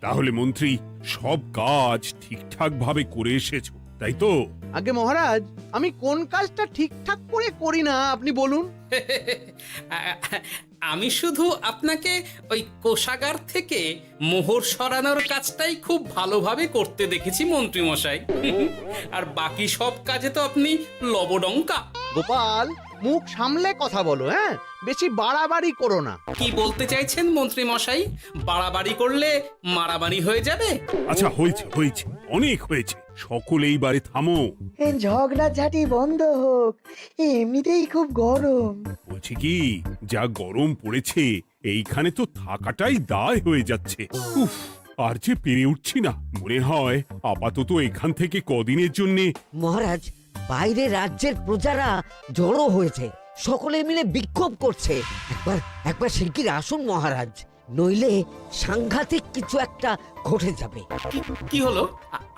তাহলে মন্ত্রী সব কাজ ঠিকঠাক ভাবে করে এসেছো, তাই তো? আগে মহারাজ, আমি কোন কাজটা ঠিকঠাক করে করি না আপনি বলুন। আমি শুধু আপনাকে ওই কোষাগার থেকে মোহর সরানোর কাজটাই খুব ভালোভাবে করতে দেখেছি মন্ত্রী মশাই। আর বাকি সব কাজে তো আপনি লবডঙ্কা। গোপাল, মুখ সামলে কথা বলো, হ্যাঁ? বেশি বাড়াবাড়ি করো না। কি বলতে চাইছেন মন্ত্রী মশাই? বাড়াবাড়ি করলে মারামারি হয়ে যাবে? আচ্ছা, হয়েছে হয়েছে, অনেক হয়েছে, সকলে এইবারে থামো। ঝগড়াঝাটি বন্ধ হোক, এমনিতেই খুব গরম। বলছি কি, যা গরম পড়েছে এইখানে তো থাকাটাই দায় হয়ে যাচ্ছে। উফ, আর যে পেরে উঠছি না। মনে হয় আপাতত এখান থেকে কদিনের জন্যে। মহারাজ, বাইরে রাজ্যের প্রজারা জড়ো হয়েছে, সকলে মিলে বিক্ষোভ করছে। একবার একবার শিগগির আসুন মহারাজ, নইলে সাংঘাতিক কিছু একটা ঘটে যাবে। কি হলো?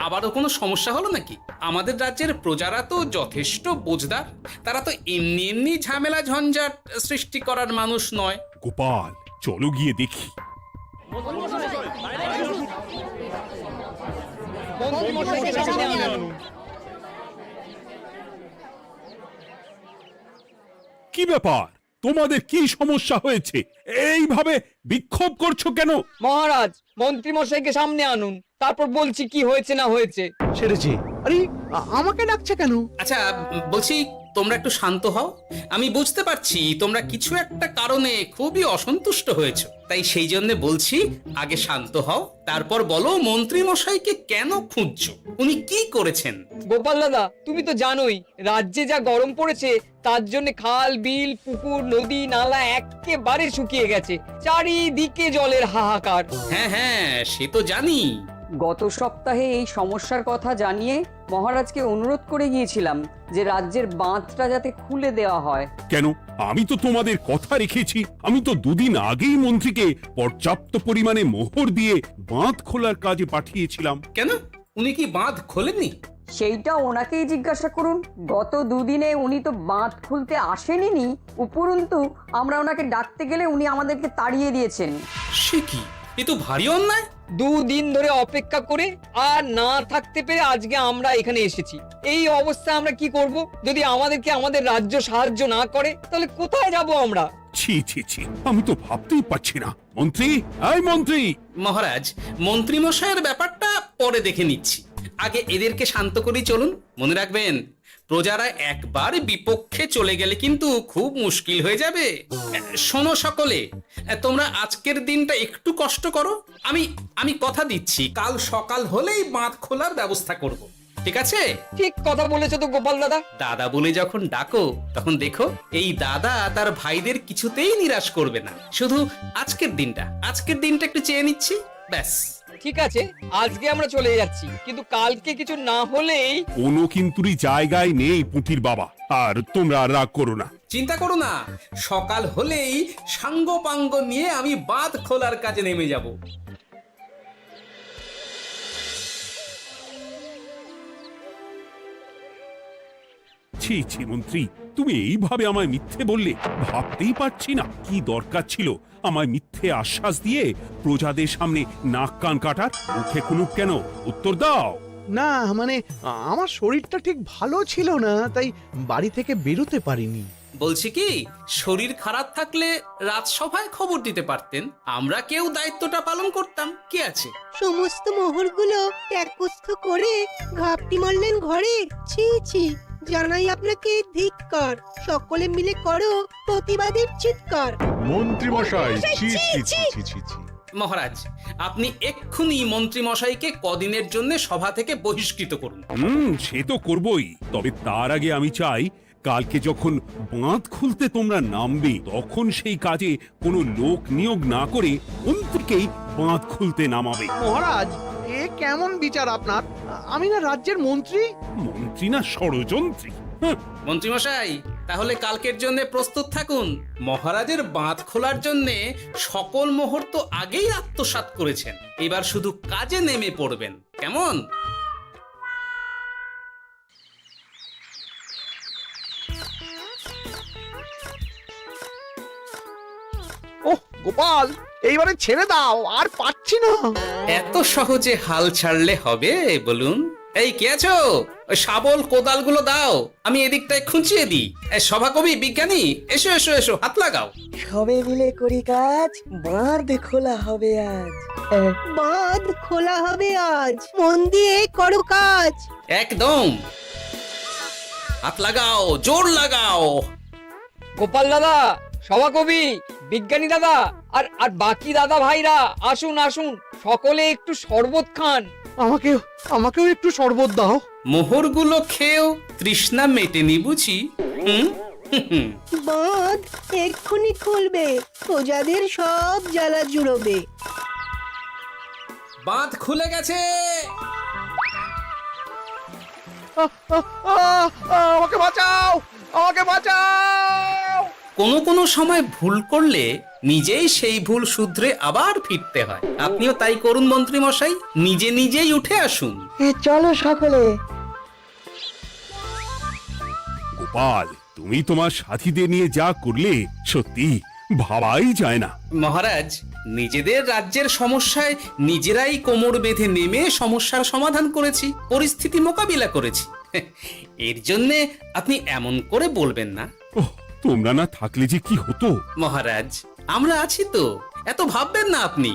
আবারও কোনো সমস্যা হলো নাকি? আমাদের রাজ্যের প্রজারা তো যথেষ্ট বোঝদার, তারা তো এমনি এমনি ঝামেলা ঝঞ্ঝাট সৃষ্টি করার মানুষ নয়। গোপাল, চলো গিয়ে দেখি। কি ব্যাপার, তোমাদের কি সমস্যা হয়েছে? এইভাবে বিক্ষোভ করছো কেন? মহারাজ, মন্ত্রী মশাইকে সামনে আনুন, তারপর বলছি কি হয়েছে না হয়েছে। সেরেছে। আরে, আমাকে ডাকছে কেন? আচ্ছা, বলছি তোমরা একটু শান্ত হও। আমি বুঝতে পারছি তোমরা কিছু একটা কারণে খুবই অসন্তুষ্ট হয়েছো, তাই সেই জন্য বলছি আগে শান্ত হও, তারপর বলো মন্ত্রী মশাইকে কেন খুঁজছো, উনি কি করেছেন? গোপাল দাদা, তুমি তো জানোই রাজ্যে যা গরম পড়েছে, তার জন্য খাল বিল পুকুর নদী নালা একেবারে শুকিয়ে গেছে, চারিদিকে জলের হাহাকার। হ্যাঁ হ্যাঁ, সে তো জানি। গত সপ্তাহে এই সমস্যার কথা জানিয়ে মহারাজকে অনুরোধ করে গিয়েছিলাম যে রাজ্যের বাঁধটা যাতে খুলে দেওয়া হয়। কেন? আমি তো তোমাদের কথা রেখেছি। আমি তো দুদিন আগেই মন্ত্রীকে পর্যাপ্ত পরিমাণে মোহর দিয়ে বাঁধ খোলার কাজে পাঠিয়েছিলাম। কেন, উনি কি বাঁধ খোলেননি? সেইটা ওনাকেই জিজ্ঞাসা করুন। গত দুদিনে উনি তো বাঁধ খুলতে আসেনি, উপরন্তু আমরা ওনাকে ডাকতে গেলে উনি আমাদেরকে তাড়িয়ে দিয়েছেন। সে কি, এ তো ভারী অন্যায়। দুদিন ধরে অপেক্ষা করে আর না থাকতে পেরে আজকে আমরা এখানে এসেছি। এই অবস্থায় আমরা কি করব? যদি আমাদেরকে আমাদের রাজ্য সাহায্য না করে তাহলে কোথায় যাব আমরা? ছি ছি ছি, আমি তো ভাবতেই পারছি না। মন্ত্রী, এই মন্ত্রী! মহারাজ, মন্ত্রী মশাইয়ের ব্যাপারটা পরে দেখে নিচ্ছি, আগে এদেরকে শান্ত করেই চলুন। মনে রাখবেন, প্রজারা একবার বিপক্ষে চলে গেলে কিন্তু খুব মুশকিল হয়ে যাবে। শোনো সকলে, তোমরা আজকের দিনটা একটু কষ্ট করো। আমি কথা দিচ্ছি, কাল সকাল হলেই বাঁধ খোলার ব্যবস্থা করব, ঠিক আছে? ঠিক কথা বলেছো তো গোপাল দাদা। দাদা বলে যখন ডাকো, তখন দেখো এই দাদা তার ভাইদের কিছুতেই নিরাশ করবে না। শুধু আজকের দিনটা একটু চেয়ে নিচ্ছি, ব্যাস। ঠিক আছে, আজকে আমরা চলে যাচ্ছি, কিন্তু কালকে কিছু না হলেই। কোনো কিন্তুরই জায়গায় নেই পুঁটির বাবা। আর তোমরা রাগ করো না। চিন্তা করো না, সকাল হলেই সাঙ্গ পাঙ্গ নিয়ে আমি বাঁধ খোলার কাজে নেমে যাব। ছি ছি মন্ত্রী, তুমি এইভাবে আমায় মিথ্যে বললে। ভাবতেই পারছি না কি দরকার ছিল আমায় মিথ্যে আশ্বাস দিয়ে প্রজাদের সামনে নাক কান কাটার। মুখে কুলুপ কেন? উত্তর দাও। না মানে, আমার শরীরটা ঠিক ভালো ছিল না, তাই বাড়ি থেকে বেরোতে পারিনি। বলছি কি, শরীর খারাপ থাকলে রাজসভায় খবর দিতে পারতেন, আমরা কেউ দায়িত্বটা পালন করতাম, কি আছে? সমস্ত মোহরগুলো একস্থ করে ঘাপটি মারলেন ঘরে। ছি ছি, জানাই আপনাকে ধিক্কার। সকলে মিলে করো প্রতিবাদের চিৎকার। মন্ত্রী মশাই, ছি ছি ছি ছি ছি ছি। মহারাজ, আপনি এক্ষুনি মন্ত্রী মশাইকে কদিনের জন্য সভা থেকে বহিষ্কৃত করুন। সে তো করবই, তবে তার আগে আমি চাই কালকে যখন বাঁধ খুলতে তোমরা নামবে, তখন সেই কাজে কোনো লোক নিয়োগ না করে মন্ত্রীকেই বাঁধ খুলতে নামাবে। মহারাজ, এ কেমন বিচার আপনার? আমি না রাজ্যের মন্ত্রী। মন্ত্রী না ষড়যন্ত্রী। মন্ত্রী মশাই, তাহলে কালকের জন্য প্রস্তুত থাকুন। মহারাজের বাঁধ খোলার জন্য সকল মোহর তো আগেই আত্মসাৎ করেছেন, এবার শুধু কাজে নেমে পড়বেন, কেমন? ওহ গোপাল, এইবারে ছেড়ে দাও, আর পাচ্ছি না। এত সহজে হাল ছাড়লে হবে বলুন? এই কে আছো? ওই শাবল কোদালগুলো দাও, আমি এদিকটায় খুঁচিয়ে দিই। সভাকবি, বিজ্ঞানী, এসো এসো এসো, হাত লাগাও। সবে মিলে করি কাজ, বাঁধ খোলা হবে আজ। বাঁধ খোলা হবে আজ, মন দিয়ে করো কাজ। একদম, হাত লাগাও, জোর লাগাও। গোপাল দাদা, সভাকবি, বিজ্ঞানী দাদা আর আর বাকি দাদা ভাইরা আসুন আসুন, সকলে একটু শরবত খান। আমাকেও একটু শরবত দাও। মোহরগুলো খেয়েও তৃষ্ণা মেটেনি বুঝি? হুম হুম। বাঁধ এক্ষুনি খুলবে, প্রজাদের সব জ্বালা জুড়বে। বাঁধ খুলে গেছে। আমাকে বাঁচাও, আমাকে বাঁচাও। কোনো সময় ভুল করলে নিজেই সেই ভুল শুধরে আবার ফিরতে হয়। আপনিও তাই করুন মন্ত্রী মশাই, নিজে নিজেই উঠে আসুন। চলো সকলে। গোপাল, তুমি তোমার সাথীদের নিয়ে যা করলে সত্যি ভাবাই যায় না। মহারাজ, নিজেদের রাজ্যের সমস্যায় নিজেরাই কোমর বেঁধে নেমে সমস্যার সমাধান করেছি, পরিস্থিতি মোকাবিলা করেছি। এর জন্যে আপনি এমন করে বলবেন না। ওহ, তোমরা না থাকলে যে কি হতো। মহারাজ, আমরা আছি তো, এত ভাববেন না আপনি।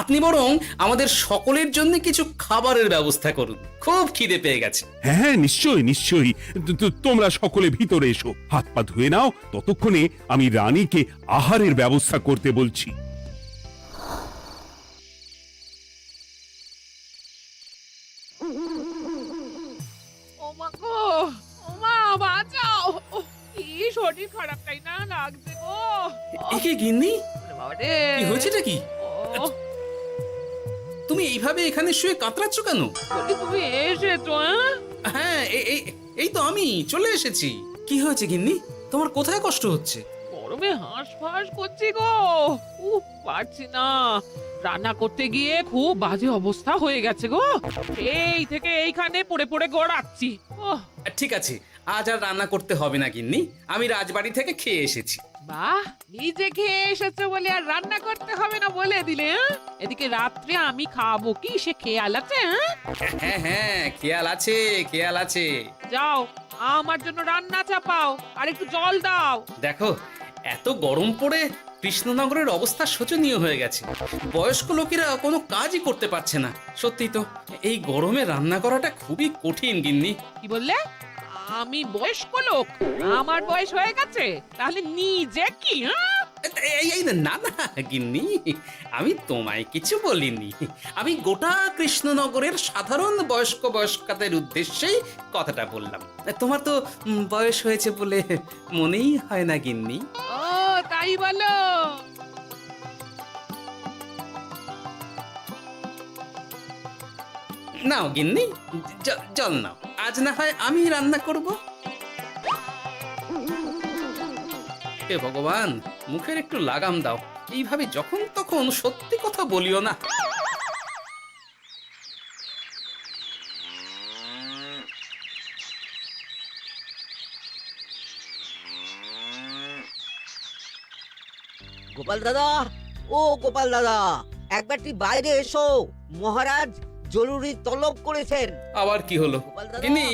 আপনি বরং আমাদের সকলের জন্য কিছু খাবারের ব্যবস্থা করুন, খুব খিদে পেয়ে গেছে। হ্যাঁ, নিশ্চয়ই নিশ্চয়ই। তোমরা সকলে ভিতরে এসো, হাত পা ধুয়ে নাও, ততক্ষণে আমি রানীকে আহারের ব্যবস্থা করতে বলছি। ওমা গো, ওমা বাঁচাও, কি শরীর খারাপটাই না লাগছে গো। একে গিন্নি, বাবারে, কি হয়েছেটা কি? ও, তুমি এইভাবে এখানে শুয়ে কাতরাচ্ছ কেন? বলি তুমি এসেছো? হ্যাঁ, এই তো আমি চলে এসেছি। কি হয়েছে গিন্নি? তোমার কোথায় কষ্ট হচ্ছে? গরমে হাঁসফাঁস করছি গো, পারছি না। রান্না করতে গিয়ে খুব বাজে অবস্থা হয়ে গেছে গো, এই থেকে এইখানে পড়ে পড়ে গড়াচ্ছি। ওহ, ঠিক আছে, আজ আর রান্না করতে হবে না গিন্নি, আমি রাজবাড়ি থেকে খেয়ে এসেছি। বাহ, নিজে খেয়ে এসেছো বলে আর রান্না করতে হবে না বলে দিলে, হ্যাঁ? এদিকে রাত্রে আমি খাবো কি সে খেয়াল আছে? হ্যাঁ হ্যাঁ, খেয়াল আছে, খেয়াল আছে। যাও, আমার জন্য রান্না চাপাও আর একটু জল দাও। দেখো, এত গরম পড়ে কৃষ্ণনগরের অবস্থা শোচনীয় হয়ে গেছে। বয়স্ক লোকেরা কোনো কাজই করতে পারছে না। সত্যি তো, এই গরমে রান্না করাটা খুবই কঠিন গিন্নি। কি বললে? আমি বয়স্ক লোক? আমার বয়স হয়ে গেছে, তাহলে নিজে কি? হ্যাঁ, এই না না গিন্নি, আমি তোমায় কিছু বলিনি। আমি গোটা কৃষ্ণনগরের সাধারণ বয়স্কাদের উদ্দেশ্যেই কথাটা বললাম। তোমার তো বয়স হয়েছে বলে মনেই হয় না গিন্নি। ও তাই বলো? নাও গিন্নি, জল নাও। আজ না হয় আমি রান্না করব। হে ভগবান, মুখের একটু লাগাম দাও। এইভাবে যখন তখন সত্যি কথা বলিও না। গোপাল দাদা, ও গোপাল দাদা, একবারটি বাইরে এসো, মহারাজ জরুরি তলব করেছেন। আবার কি হলো? গোপাল দাদা, গিন্নি,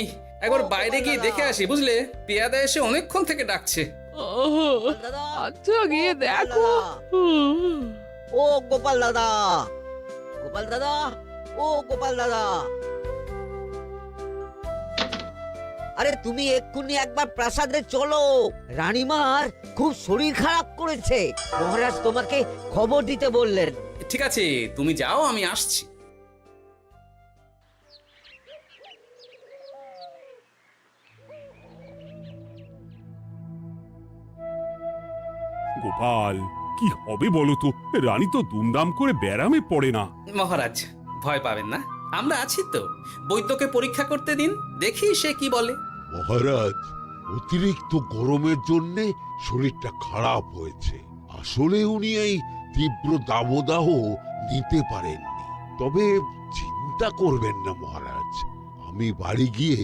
একবার ও বাইরে গোপাল গিয়ে দাদা। দেখে আসি, বুঝলে? পেয়াদা এসে অনেকক্ষণ থেকে ডাকছে। গোপাল দাদা, আচ্ছা, গিয়ে গোপাল দেখো। দাদা, ও গোপাল দাদা, গোপাল দাদা, ও গোপাল দাদা, আরে তুমি এক্ষুনি একবার প্রাসাদে চলো, রানীমার খুব শরীর খারাপ করেছে, মহারাজ তোমাকে খবর দিতে বললেন। ঠিক আছে, তুমি যাও, আমি আসছি। গোপাল, কি হবে বলো তো? রানী তো দুমদাম করে ব্যারামে পড়ে না। মহারাজ, ভয় পাবেন না, আমরা আছি তো। বৈদ্যকে পরীক্ষা করতে দিন, দেখি সে কি বলে। মহারাজ, অতিরিক্ত গরমের জন্য শরীরটা খারাপ হয়েছে। আসলে উনি এই তীব্র দাবদাহ নিতে পারেননি। তবে চিন্তা করবেন না মহারাজ, আমি বাড়ি গিয়ে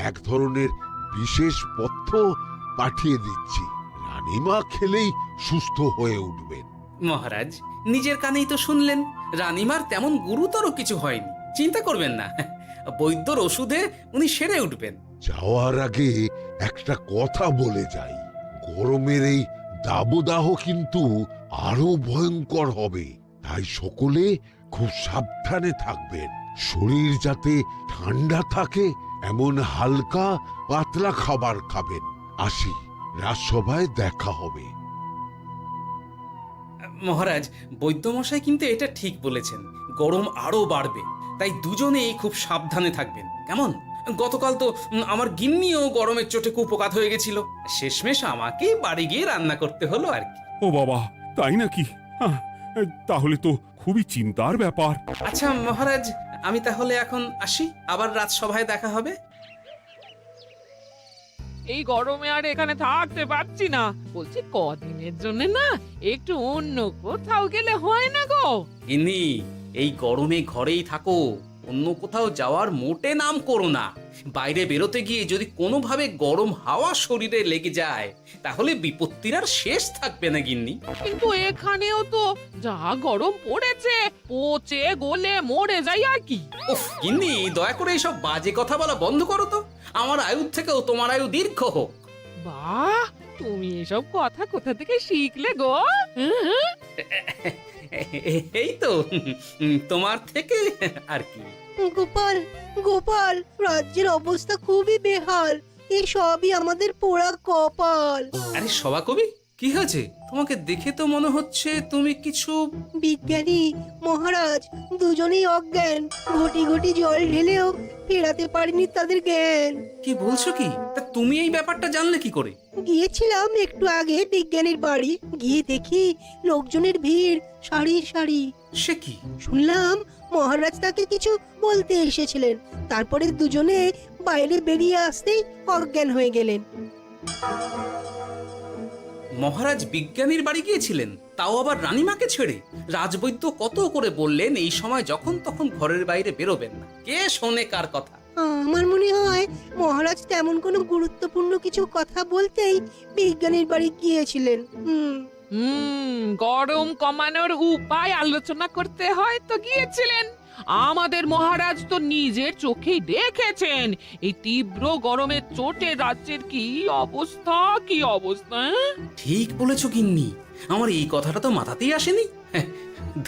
এক ধরনের বিশেষ পথ্য পাঠিয়ে দিচ্ছি। রানীমা খেলেই সুস্থ হয়ে উঠবেন। মহারাজ নিজের কানেই তো শুনলেন, রানীমার তেমন গুরুতর কিছু হয়নি, চিন্তা করবেন না। বৈদ্যর ওষুধে উনি সেরে উঠবেন। যাওয়ার আগে একটা কথা বলে যাই, গরমের এই দাবদাহ কিন্তু আরো ভয়ঙ্কর হবে, তাই সকলে খুব সাবধানে থাকবেন। শরীর যাতে ঠান্ডা থাকে এমন হালকা পাতলা খাবার খাবেন। আসি, রাজসভায় দেখা হবে। মহারাজ, বৈদ্যমশাই কিন্তু এটা ঠিক বলেছেন, গরম আরো বাড়বে, তাই দুজনেই খুব সাবধানে থাকবেন, কেমন? গতকাল তো আমার গিন্নিও গরমের চোটে কুপোকাত হয়ে গেছিল, শেষমেশ আমাকে বাড়ি গিয়ে রান্না করতে হলো আর কি। ও বাবা, তাই নাকি? তাহলে তো খুবই চিন্তার ব্যাপার। আচ্ছা মহারাজ, আমি তাহলে এখন আসি, আবার রাজসভায় দেখা হবে। এই গরমে আর এখানে থাকতে পারছি না, বলছি কদিনের জন্য না একটু অন্য কোথাও গেলে হয় না গো? গিন্নি, এই গরমে ঘরেই থাকো, অন্য কোথাও যাওয়ার মোটে নাম করো না। বাইরে বেরোতে গিয়ে যদি কোনোভাবে গরম হাওয়া শরীরে লেগে যায় তাহলে বিপত্তির আর শেষ থাকবে না গিন্নি। কিন্তু এখানেও তো যা গরম পড়েছে, পচে গলে মরে যাই আর কি। উফ গিন্নি, দয়া করে এইসব বাজে কথা বলা বন্ধ করো তো, আমার আয়ু থেকেও তোমার আয়ু দীর্ঘ হোক। বাহ, তুমি এসব কথা কোথা থেকে শিখলে গো? হুম? এই তো তোমার থেকে আর কি। গোপাল, গোপাল, রাজ্যের অবস্থা খুবই বেহাল। এই সবই আমাদের পোড়া কপাল। আরে সভা কবি, কি হয়েছে? তোমাকে দেখে তো মনে হচ্ছে তুমি কিছু... বিজ্ঞানী মহারাজ দুজনেই অজ্ঞান, ঘটি ঘটি জল ঢেলেও ফেরাতে পারেনি তাদের জ্ঞান। কি বলছো কি? তা তুমি এই ব্যাপারটা জানলে কি করে? গিয়েছিলাম একটু আগে বিজ্ঞানীর বাড়ি, গিয়ে দেখি লোকজনের ভিড় সারি সারি। সে কি? শুনলাম মহারাজ তাকে কিছু বলতে এসেছিলেন, তারপরে দুজনে বাইরে বেরিয়ে আসতেই অজ্ঞান হয়ে গেলেন। মহারাজ বিজ্ঞানীর বাড়ি গিয়েছিলেন, তাও আবার রানীমাকে ছেড়ে? রাজবৈদ্য কত করে বললেন এই সময় যখন তখন ঘরের বাইরে বেরোবেন না, কে শোনে কার কথা? আমার মনে হয় মহারাজ তেমন কোনো গুরুত্বপূর্ণ কিছু কথা বলতেই বিজ্ঞানীর বাড়ি গিয়েছিলেন। গরম কমানোর উপায় আলোচনা করতে হয় তো গিয়েছিলেন। আমাদের মহারাজ তো নিজের চোখেই দেখেছেন এই তীব্র গরমের চোটে রাজ্যের কি অবস্থা, কি অবস্থা। ঠিক বলেছো গিন্নি, আমার এই কথাটা তো মাথাতেই আসেনি।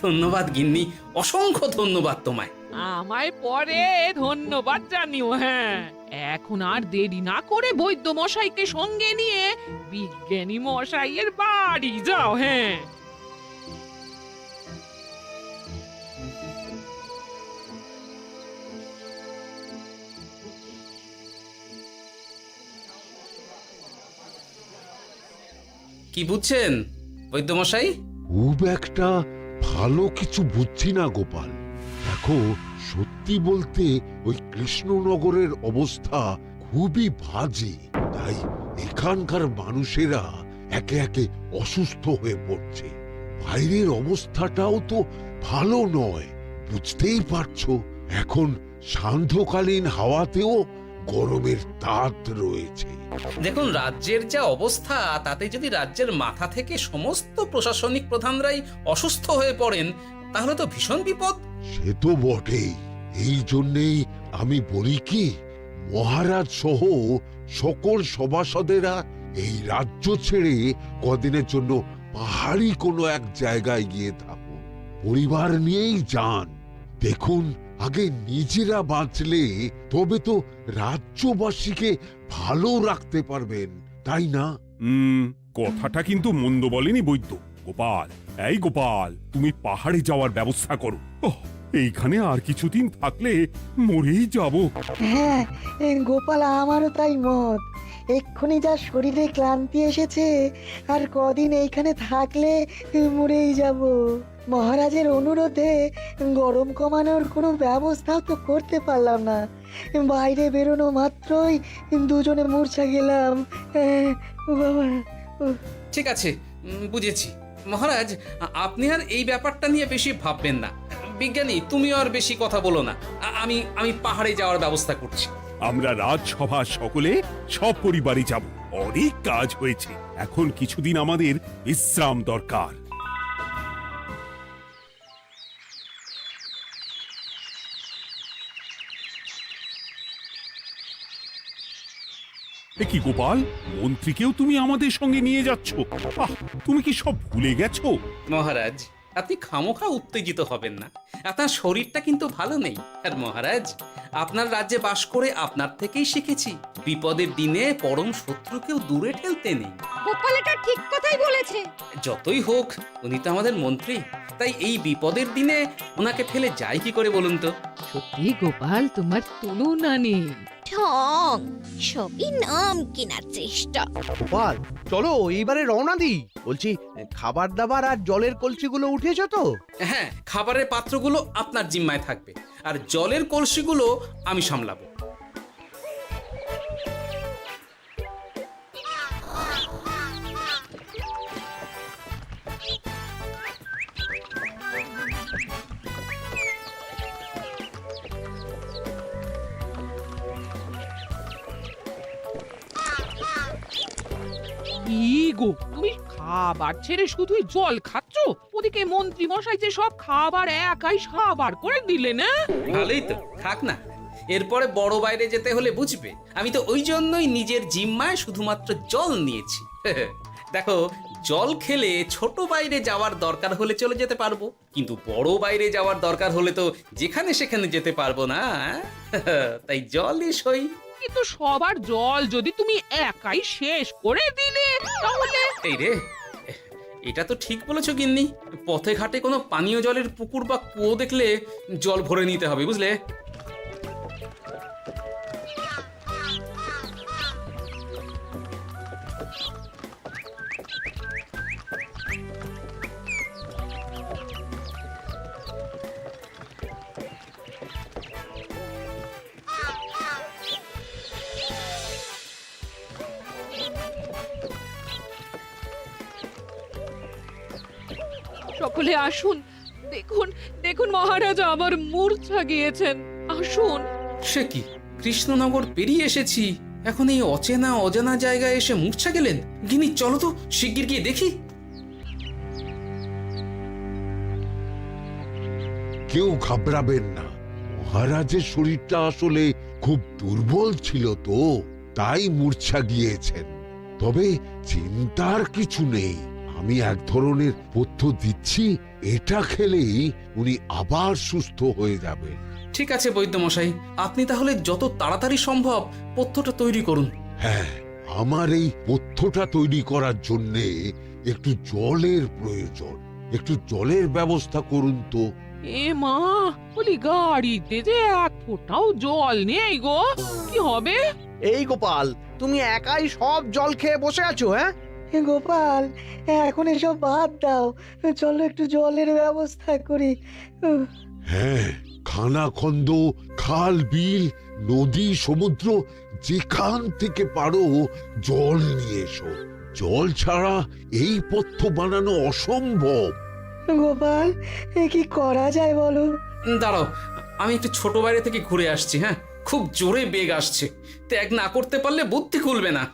ধন্যবাদ গিন্নি, অসংখ্য ধন্যবাদ তোমায়। আমায় পরে ধন্যবাদ জানিও। হ্যাঁ, এখন আর দেরি না করে বৈদ্য মশাইকে সঙ্গে নিয়ে বিজ্ঞানী মশাইয়ের বাড়ি যাও। হ্যাঁ, কি বুঝছেন বৈদ্যমশাই? খুব একটা ভালো কিছু বুঝছি না গোপাল। দেখো, সত্যি বলতে ওই কৃষ্ণনগরের অবস্থা খুবই বাজে, তাই এখানকার মানুষেরা একে একে অসুস্থ হয়ে পড়ছে। বাইরের অবস্থাটাও তো ভালো নয়, বুঝতেই পারছো। এখন সান্ধ্যকালীন হাওয়াতেও গরমের তাত রয়েছে। দেখুন, রাজ্যের যা অবস্থা তাতে যদি রাজ্যের মাথা থেকে সমস্ত প্রশাসনিক প্রধানরাই অসুস্থ হয়ে পড়েন তাহলে তো ভীষণ বিপদ। সে তো বটেই, এই জন্যেই আমি বলি কি, মহারাজ সহ সকল সভাসদেরা এই রাজ্য ছেড়ে কদিনের জন্য পাহাড়ি কোনো এক জায়গায় গিয়ে থাকুন, পরিবার নিয়েই যান। দেখুন, আগে নিজেরা বাঁচলে তবে তো রাজ্যবাসীকে ভালো রাখতে পারবেন, তাই না? কথাটা কিন্তু মন্দ বলেনি বৈদ্য। গোপাল, এই গোপাল, তুমি পাহাড়ে যাওয়ার ব্যবস্থা করো। এইখানে আর কিছুদিন থাকলে মরেই যাব। হ্যাঁ গোপাল, আমারও তাই মত। এক্ষুনি যা শরীরে ক্লান্তি এসেছে, আর কদিন এইখানে থাকলে মরেই যাব। মহারাজের অনুরোধে গরম কমানোর কোনো ব্যবস্থাও তো করতে পারলাম না, বাইরে বেরোনো মাত্রই দুজনে মূর্ছা গেলাম। বাবা, ঠিক আছে, বুঝেছি। মহারাজ, আপনি আর এই ব্যাপারটা নিয়ে বেশি ভাববেন না। বিজ্ঞানী, তুমিও আর বেশি কথা বলো না। আমি পাহাড়ে যাওয়ার ব্যবস্থা করছি। আমরা রাজসভা সকলে সব পরিবারে যাব। অনেক কাজ হয়েছে, এখন কিছুদিন আমাদের বিশ্রাম দরকার। এ কি গোপাল, মন্ত্রীকেও তুমি আমাদের সঙ্গে নিয়ে যাচ্ছ? আহ, তুমি কি সব ভুলে গেছো? মহারাজ, আপনি খামোখা উত্তেজিত হবেন না। আপনার শরীরটা কিন্তু ভালো নেই। আর মহারাজ, আপনার রাজ্যে বাস করে আপনার থেকেই শিখেছি বিপদের দিনে পরম শত্রুকেও দূরে ঠেলতে নেই। গোপাল এটা ঠিক কথাই বলেছে। যতই হোক, উনি তো আমাদের মন্ত্রী, তাই এই বিপদের দিনে ওনাকে ফেলে যায় কি করে বলুন তো? সত্যি গোপাল, তোমার তুলনা নেই। ঠং, সবই নাম কেনার চেষ্টা। গোপাল, চলো এইবারে রওনা দিই। বলছি, খাবার দাবার আর জলের কলসিগুলো উঠেছো তো? হ্যাঁ, খাবারের পাত্রগুলো আপনার জিম্মায় থাকবে, আর জলের কলসিগুলো আমি সামলাবো। কি গো, তুমি খাবার ছেড়ে শুধুই জল খাচ্ছ? ওদিকে মন্ত্রী মশাই যে সব খাবার একাই সাবার করে দিলে না? ভালোই তো, থাক না। এরপরে বড় বাইরে যেতে হলে বুঝবে, আমি তো ওই জন্যই নিজের জিম্মায় শুধুমাত্র জল নিয়েছি। দেখো, জল খেলে ছোট বাইরে যাওয়ার দরকার হলে চলে যেতে পারবো, কিন্তু বড় বাইরে যাওয়ার দরকার হলে তো যেখানে সেখানে যেতে পারবো না। তাই জলই সই। কিন্তু সবার জল যদি তুমি একাই শেষ করে দিলে তাহলে? এই রে, এটা তো ঠিক বলেছো গিন্নি। পথে ঘাটে কোনো পানীয় জলের পুকুর বা কুয়ো দেখলে জল ভরে নিতে হবে, বুঝলে? সকলে আসুন, দেখুন দেখুন, মহারাজ আমার মূর্ছা গিয়েছেন। আসুন। সে কি, কৃষ্ণনগর পেরিয়ে এসেছি, এখন এই অচেনা অজানা জায়গায় এসে মূর্ছা গেলেন? গিনি, চলো তো শিগগির গিয়ে দেখি। কেউ ঘাবড়াবেন না, মহারাজের শরীরটা আসলে খুব দুর্বল ছিল তো, তাই মূর্ছা গিয়েছেন। তবে চিন্তার কিছু নেই, আমি এক ধরনের পথ্য দিচ্ছি, এটা খেলেই উনি আবার সুস্থ হয়ে যাবেন। ঠিক আছে বৈদ্য মশাই, আপনি তাহলে যত তাড়াতাড়ি সম্ভব পথ্যটা তৈরি করুন। হ্যাঁ, আমার এই পথ্যটা তৈরি করার জন্যে একটু জলের প্রয়োজন। একটু জলের ব্যবস্থা করুন তো। এ মা, বলি গাড়িতে যে এক ফোঁটাও জল নেই গো, কি হবে? এই গোপাল, তুমি একাই সব জল খেয়ে বসে আছো? হ্যাঁ গোপাল, এখন এসব বাদ দাও, চলো একটু জলের ব্যবস্থা করি। হ্যাঁ, খানাখন্দ, খাল, বিল, নদী, সমুদ্র, যেখান থেকে পারো জল নিয়ে এসো। জল ছাড়া এই পথ্য বানানো অসম্ভব। গোপাল, এ কি করা যায় বলো? দাঁড়াও, আমি একটু ছোট বাইরে থেকে ঘুরে আসছি। হ্যাঁ, খুব জোরে বেগ আসছে, ত্যাগ না করতে পারলে বুদ্ধি খুলবে না।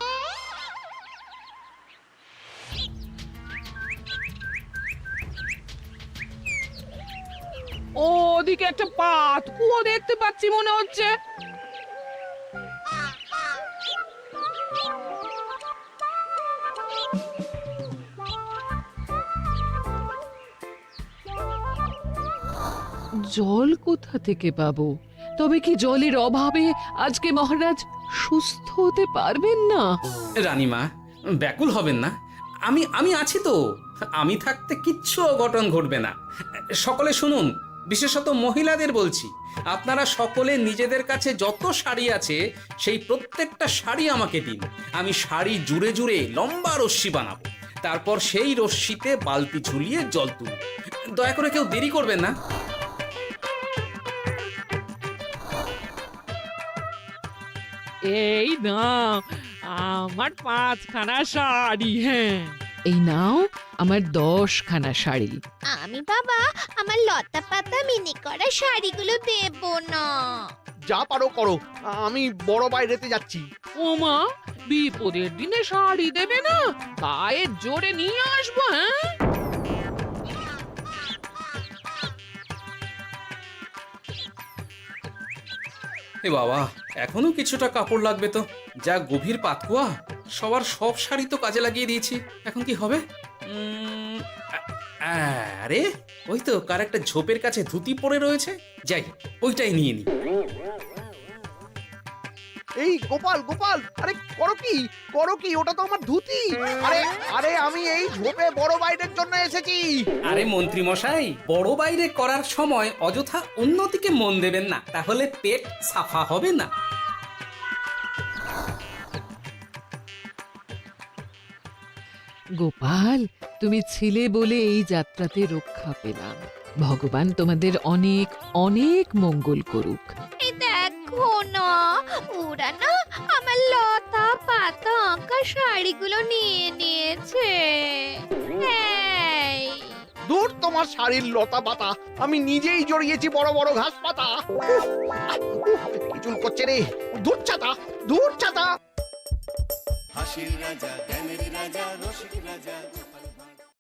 ওদিকে একটা পাত কুয়ো দেখতে পাচ্ছি মনে হচ্ছে। জল কোথা থেকে পাবো? তবে কি জলের অভাবে আজকে মহারাজ সুস্থ হতে পারবেন না? রানীমা, ব্যাকুল হবেন না, আমি আছি তো। আমি থাকতে কিচ্ছু অঘটন ঘটবে না। সকলে শুনুন, বিশেষত মহিলাদের বলছি, আপনারা সকলে নিজেদের কাছে যত শাড়ি আছে সেই প্রত্যেকটা শাড়ি আমাকে দিন। আমি শাড়ি জুড়ে জুড়ে লম্বা রশ্মি বানাবো, তারপর সেই রশ্মিতে বালতি ঝুলিয়ে জল তুলব। দয়া করে কেউ দেরি করবেন না। এই নাও আমার 5খানা শাড়ি। হ্যাঁ, এই নাও আমার 10খানা শাড়ি। আমি বাবা আমার লতা পাতা মিনি করা শাড়িগুলো দেব না। যা পারো করো, আমি বড় বাইরেতে যাচ্ছি। ওমা, বিপদের দিনে শাড়ি দেবে না? গায়ের জোরে নিয়ে আসবো। হ্যাঁ, এ বাবা, এখনো কিছুটা কাপড় লাগবে তো। যা গভীর পাতকুয়া, সবার সব শাড়ি তো কাজে লাগিয়ে দিয়েছি, এখন কি হবে? আরে ওই তো কার একটা ঝোপের কাছে ধুতি পড়ে রয়েছে, যাই ওইটাই নিয়ে নি। এই গোপাল গোপাল, আরে করো কি ওটা তো আমার ধুতি। আরে আরে আমি এই ঝোপে বড় বাইরের জন্য এসেছি। আরে মন্ত্রী মশাই, বড় বাইরে করার সময় অযথা অন্যদিকে মন দেবেন না, তাহলে পেট সাফা হবে না। গোপাল, তুমি ছিলে বলে এই যাত্রাতে রক্ষা পেলাম। ভগবান তোমাদের অনেক অনেক মঙ্গল করুক। এই দেখো না, ওরা না আমার লতা পাতা আঁকা শাড়িগুলো নিয়ে নিয়েছে। এই, দূর তোমার শাড়ির লতা পাতা, আমি নিজেই জড়িয়েছি বড় বড় ঘাস পাতা। চুল করছে রে, দূর ছাতা। হাসির রাজা, জ্ঞানের রাজা, রসিক রাজা।